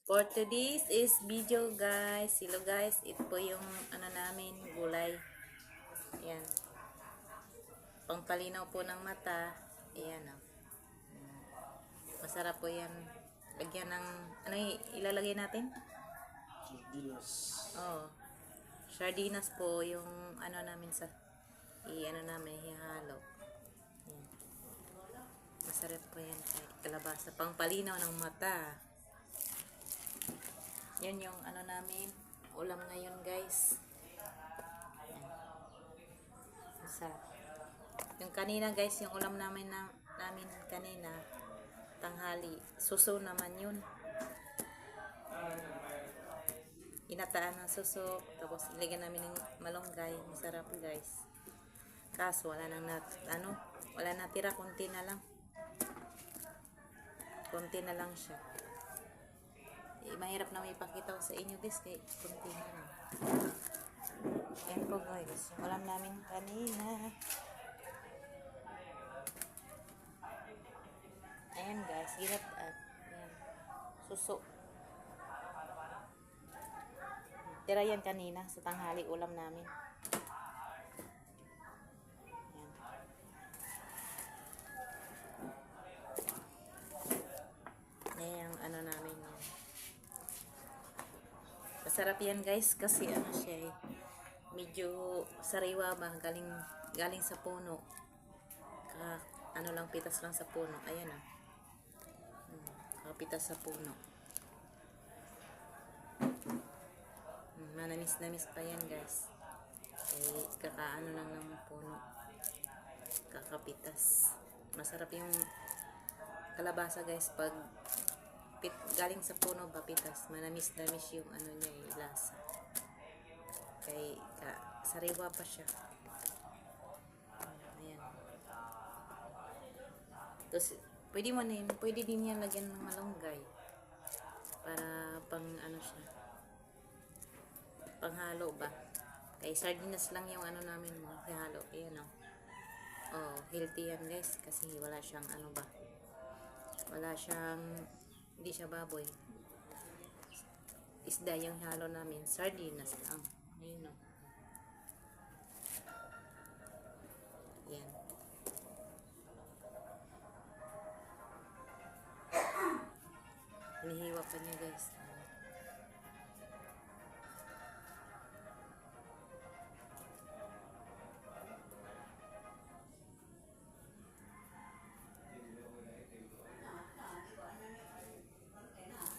For today's is video guys. Hello guys, ito po yung ano namin, gulay. Ayan. Pangpalinaw po ng mata. Ayan o. Masarap po yan. Lagyan ng, ano ilalagay natin? Sardinas. Oh. Sardinas po yung ano namin sa, ano namin, hihalo. Ayan. Masarap po yan kahit kalabasa. Pangpalinaw ng mata. Yan yung ano namin, ulam ngayon guys. Masarap. Yung kanina guys, yung ulam namin kanina, tanghali. Suso naman yun. Inataan ng suso, tapos ilagyan namin ng malunggay. Masarap guys. Kaso wala nang wala natira, konti na lang. Konti na lang siya. Mahirap na may ipakita ko sa inyo guys, kaya konti na lang. Yan po guys, yung ulam namin kanina. Ayan guys, ginat-at. Ayan. Suso. Tira yan kanina sa tanghali ulam namin. Ayan. Ayan yung ano namin yan. Masarap yan guys kasi ano siya medyo sariwa ba, galing sa puno. Ano lang, pitas lang sa puno. Ayan ah. Pitas sa puno. Manamis-namis pa yan guys. Kakaano lang ng puno. Kakapitas. Masarap yung kalabasa guys pag galing sa puno ba, pitas. Manamis-namis yung ano niya, lasa. Sariwa pa siya. Ayan. Tapos pwede din yan lagyan ng malunggay para pang ano siya, panghalo ba. Kay sardinas lang yung ano namin halo. Ayan o. Oh, healthy yan guys kasi wala siyang ano ba, hindi siya baboy, isda yung halo namin, sardinas lang. Ayun o. Yan. Hinihiwa pa niya guys.